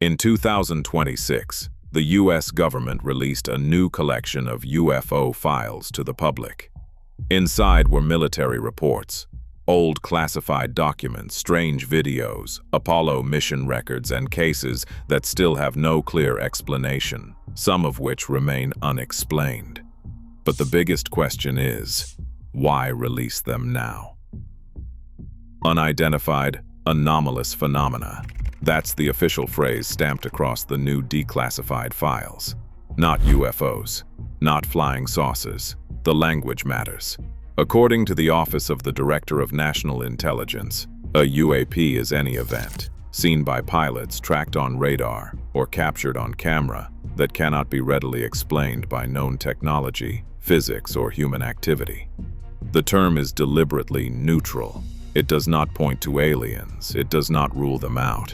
In 2026, the U.S. government released a new collection of UFO files to the public. Inside were military reports, old classified documents, strange videos, Apollo mission records, and cases that still have no clear explanation, some of which remain unexplained. But the biggest question is, why release them now? Unidentified, anomalous phenomena. That's the official phrase stamped across the new declassified files. Not UFOs, not flying saucers. The language matters. According to the Office of the Director of National Intelligence, a UAP is any event, seen by pilots, tracked on radar, or captured on camera, that cannot be readily explained by known technology, physics, or human activity. The term is deliberately neutral. It does not point to aliens. It does not rule them out.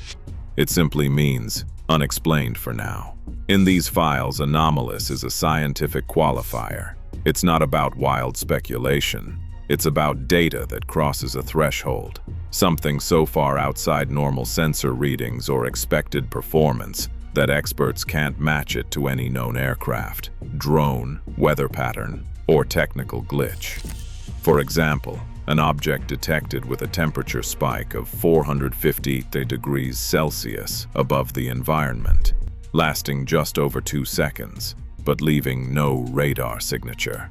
It simply means unexplained for now. In these files, anomalous is a scientific qualifier. It's not about wild speculation. It's about data that crosses a threshold, something so far outside normal sensor readings or expected performance that experts can't match it to any known aircraft, drone, weather pattern, or technical glitch. For example, an object detected with a temperature spike of 450 degrees Celsius above the environment, lasting just over 2 seconds, but leaving no radar signature.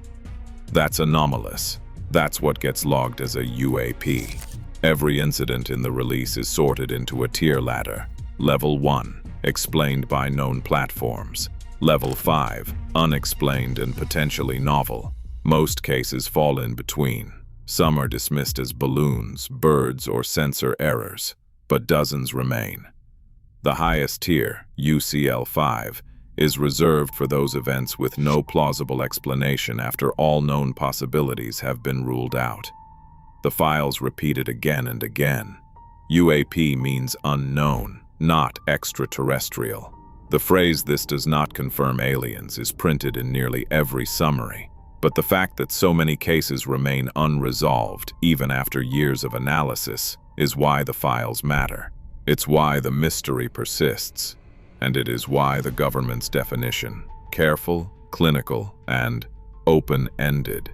That's anomalous. That's what gets logged as a UAP. Every incident in the release is sorted into a tier ladder. Level 1, explained by known platforms. Level 5, unexplained and potentially novel. Most cases fall in between. Some are dismissed as balloons, birds, or sensor errors, but dozens remain. The highest tier, UCL5, is reserved for those events with no plausible explanation after all known possibilities have been ruled out. The files repeat it again and again. UAP means unknown, not extraterrestrial. The phrase "this does not confirm aliens" is printed in nearly every summary. But the fact that so many cases remain unresolved, even after years of analysis, is why the files matter. It's why the mystery persists. And it is why the government's definition, careful, clinical, and open-ended,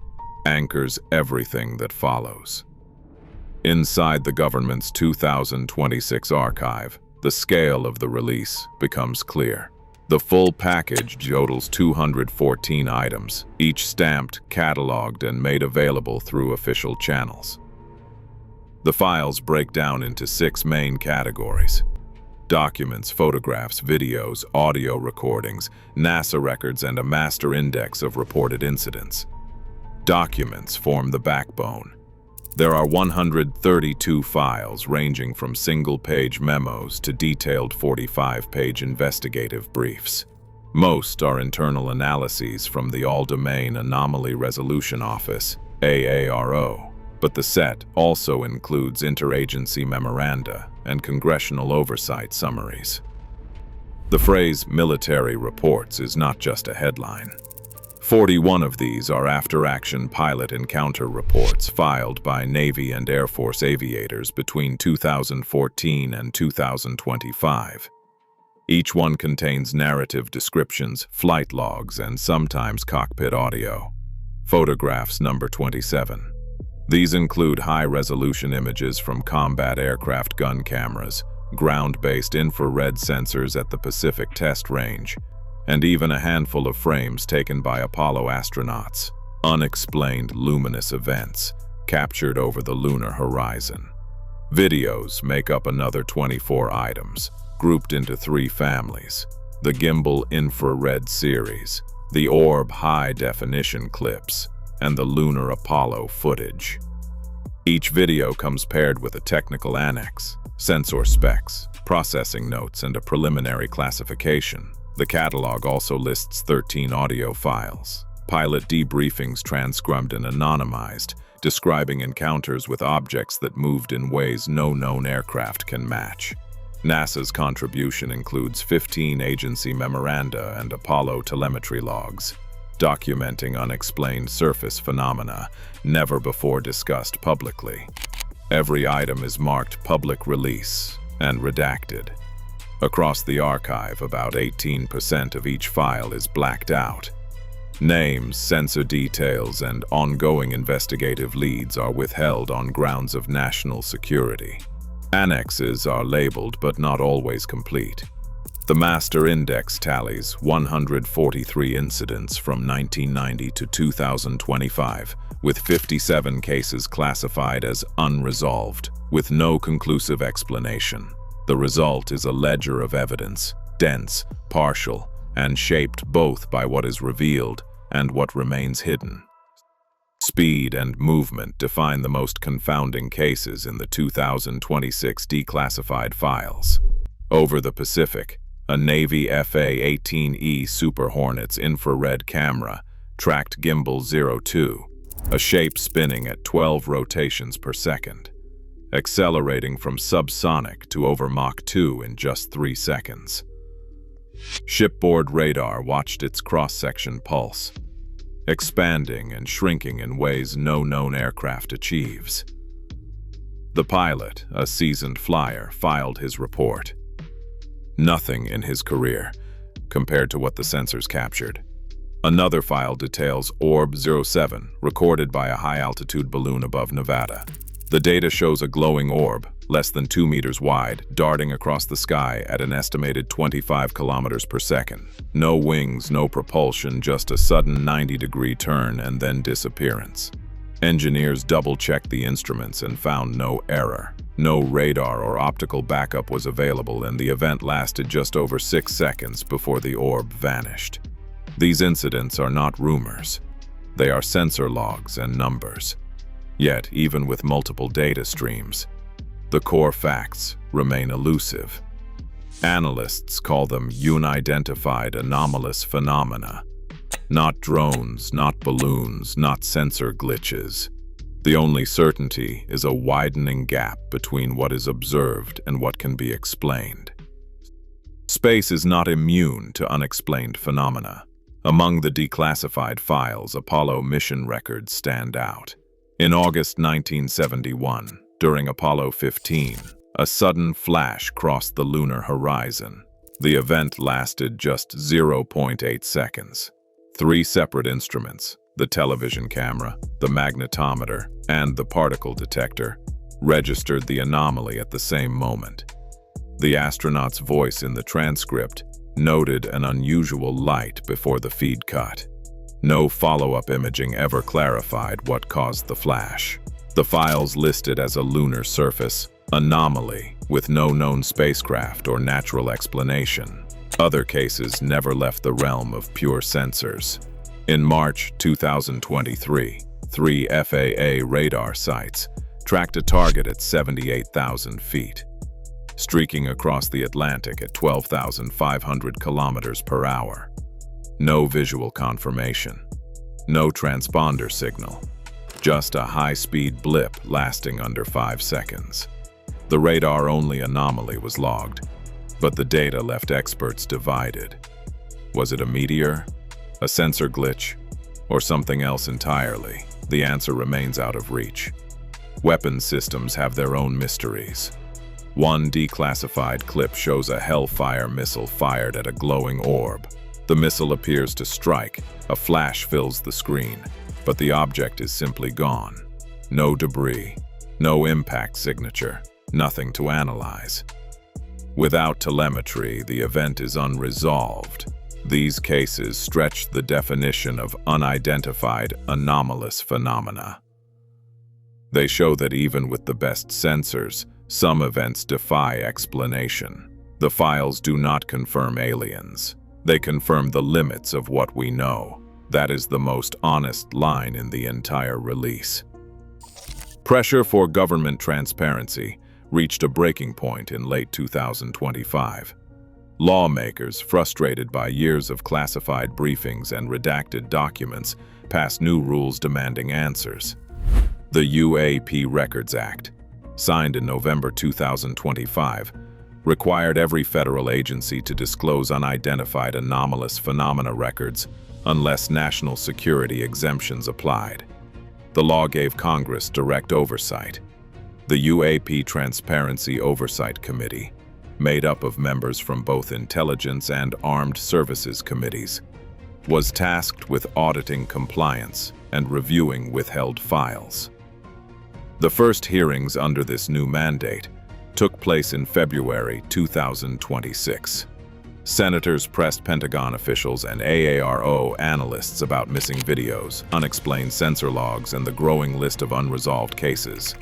anchors everything that follows. Inside the government's 2026 archive, the scale of the release becomes clear. The full package totals 214 items, each stamped, cataloged, and made available through official channels. The files break down into 6 main categories: documents, photographs, videos, audio recordings, NASA records, and a master index of reported incidents. Documents form the backbone. There are 132 files ranging from single-page memos to detailed 45-page investigative briefs. Most are internal analyses from the All-Domain Anomaly Resolution Office, AARO, but the set also includes interagency memoranda and congressional oversight summaries. The phrase "military reports" is not just a headline. 41 of these are after-action pilot encounter reports filed by Navy and Air Force aviators between 2014 and 2025. Each one contains narrative descriptions, flight logs, and sometimes cockpit audio. Photographs number 27. These include high-resolution images from combat aircraft gun cameras, ground-based infrared sensors at the Pacific Test Range, and even a handful of frames taken by Apollo astronauts, unexplained luminous events captured over the lunar horizon. Videos make up another 24 items, grouped into 3 families: the gimbal infrared series, the orb high-definition clips, and the lunar Apollo footage. Each video comes paired with a technical annex, sensor specs, processing notes, and a preliminary classification. The catalog also lists 13 audio files, pilot debriefings transcribed and anonymized, describing encounters with objects that moved in ways no known aircraft can match. NASA's contribution includes 15 agency memoranda and Apollo telemetry logs, documenting unexplained surface phenomena never before discussed publicly. Every item is marked public release and redacted. Across the archive, about 18% of each file is blacked out. Names, sensor details, and ongoing investigative leads are withheld on grounds of national security. Annexes are labeled but not always complete. The master index tallies 143 incidents from 1990 to 2025, with 57 cases classified as unresolved, with no conclusive explanation. The result is a ledger of evidence, dense, partial, and shaped both by what is revealed and what remains hidden. Speed and movement define the most confounding cases in the 2026 declassified files. Over the Pacific, a Navy FA-18E Super Hornet's infrared camera tracked Gimbal 02, a shape spinning at 12 rotations per second, accelerating from subsonic to over Mach 2 in just 3 seconds. Shipboard radar watched its cross-section pulse, expanding and shrinking in ways no known aircraft achieves. The pilot, a seasoned flyer, filed his report. Nothing in his career compared to what the sensors captured. Another file details Orb 07, recorded by a high-altitude balloon above Nevada. The data shows a glowing orb, less than 2 meters wide, darting across the sky at an estimated 25 kilometers per second. No wings, no propulsion, just a sudden 90-degree turn and then disappearance. Engineers double-checked the instruments and found no error. No radar or optical backup was available, and the event lasted just over 6 seconds before the orb vanished. These incidents are not rumors. They are sensor logs and numbers. Yet, even with multiple data streams, the core facts remain elusive. Analysts call them unidentified anomalous phenomena. Not drones, not balloons, not sensor glitches. The only certainty is a widening gap between what is observed and what can be explained. Space is not immune to unexplained phenomena. Among the declassified files, Apollo mission records stand out. In August 1971, during Apollo 15, a sudden flash crossed the lunar horizon. The event lasted just 0.8 seconds. 3 separate instruments, the television camera, the magnetometer, and the particle detector, registered the anomaly at the same moment. The astronaut's voice in the transcript noted an unusual light before the feed cut. No follow-up imaging ever clarified what caused the flash. The files listed as a lunar surface anomaly with no known spacecraft or natural explanation. Other cases never left the realm of pure sensors. In March 2023, 3 FAA radar sites tracked a target at 78,000 feet, streaking across the Atlantic at 12,500 kilometers per hour. No visual confirmation, no transponder signal, just a high-speed blip lasting under 5 seconds. The radar-only anomaly was logged, but the data left experts divided. Was it a meteor, a sensor glitch, or something else entirely? The answer remains out of reach. Weapons systems have their own mysteries. One declassified clip shows a Hellfire missile fired at a glowing orb. The missile appears to strike, a flash fills the screen, but the object is simply gone. No debris, no impact signature, nothing to analyze. Without telemetry, the event is unresolved. These cases stretch the definition of unidentified anomalous phenomena. They show that even with the best sensors, some events defy explanation. The files do not confirm aliens. They confirm the limits of what we know. That is the most honest line in the entire release. Pressure for government transparency reached a breaking point in late 2025. Lawmakers, frustrated by years of classified briefings and redacted documents, passed new rules demanding answers. The UAP Records Act, signed in November 2025, required every federal agency to disclose unidentified anomalous phenomena records unless national security exemptions applied. The law gave Congress direct oversight. The UAP Transparency Oversight Committee, made up of members from both intelligence and armed services committees, was tasked with auditing compliance and reviewing withheld files. The first hearings under this new mandate took place in February 2026. Senators pressed Pentagon officials and AARO analysts about missing videos, unexplained sensor logs, and the growing list of unresolved cases.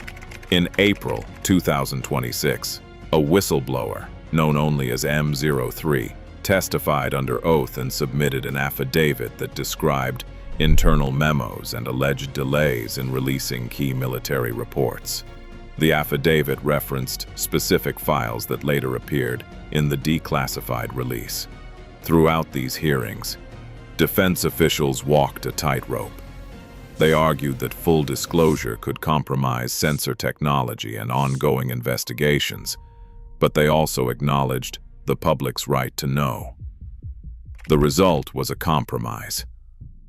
In April 2026, a whistleblower, known only as M03, testified under oath and submitted an affidavit that described internal memos and alleged delays in releasing key military reports. The affidavit referenced specific files that later appeared in the Declassified release. Throughout these hearings, defense officials walked a tightrope. They argued that full disclosure could compromise sensor technology and ongoing investigations, but they also acknowledged the public's right to know. The result was a compromise.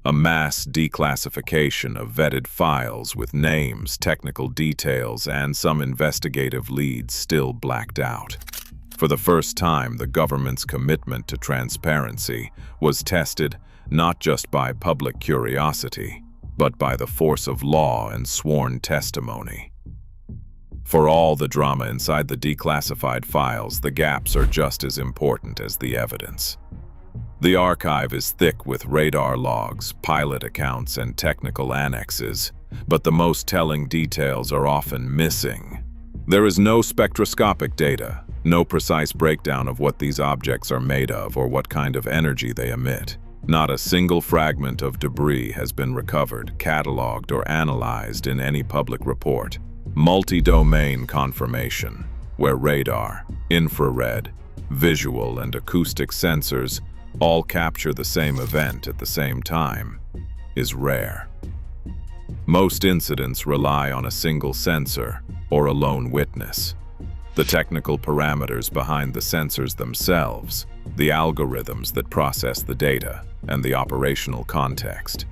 A mass declassification of vetted files with names, technical details, and some investigative leads still blacked out. For the first time, the government's commitment to transparency was tested not just by public curiosity, but by the force of law and sworn testimony. For all the drama inside the declassified files, the gaps are just as important as the evidence. The archive is thick with radar logs, pilot accounts, and technical annexes, but the most telling details are often missing. There is no spectroscopic data, no precise breakdown of what these objects are made of or what kind of energy they emit. Not a single fragment of debris has been recovered, cataloged, or analyzed in any public report. Multi-domain confirmation, where radar, infrared, visual, and acoustic sensors all capture the same event at the same time, is rare. Most incidents rely on a single sensor or a lone witness. The technical parameters behind the sensors themselves, the algorithms that process the data, and the operational context.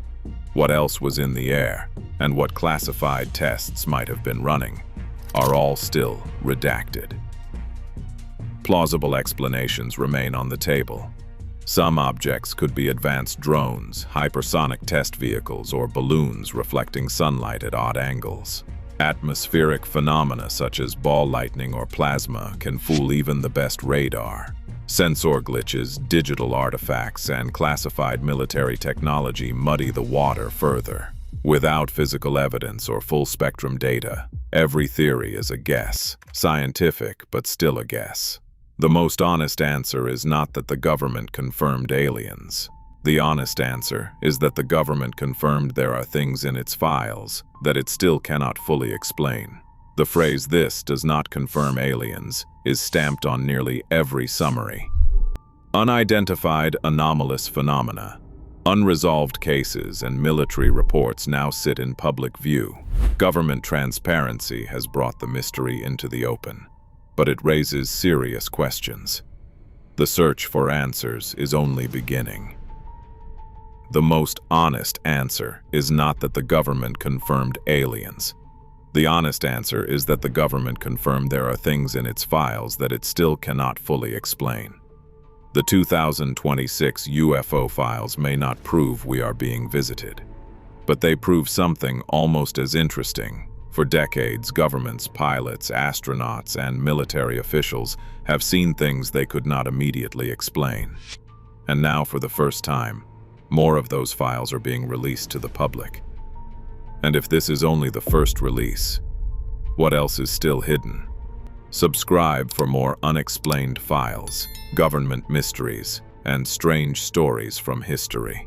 What else was in the air, and what classified tests might have been running, are all still redacted. Plausible explanations remain on the table. Some objects could be advanced drones, hypersonic test vehicles, or balloons reflecting sunlight at odd angles. Atmospheric phenomena such as ball lightning or plasma can fool even the best radar. Sensor glitches, digital artifacts, and classified military technology muddy the water further. Without physical evidence or full-spectrum data, every theory is a guess. Scientific, but still a guess. The most honest answer is not that the government confirmed aliens. The honest answer is that the government confirmed there are things in its files that it still cannot fully explain. The phrase "this does not confirm aliens" is stamped on nearly every summary. Unidentified anomalous phenomena, unresolved cases, and military reports now sit in public view. Government transparency has brought the mystery into the open, but it raises serious questions. The search for answers is only beginning. The most honest answer is not that the government confirmed aliens. The honest answer is that the government confirmed there are things in its files that it still cannot fully explain. The 2026 UFO files may not prove we are being visited, but they prove something almost as interesting. For decades, governments, pilots, astronauts, and military officials have seen things they could not immediately explain. And now, for the first time, more of those files are being released to the public. And if this is only the first release, what else is still hidden? Subscribe for more unexplained files, government mysteries, and strange stories from history.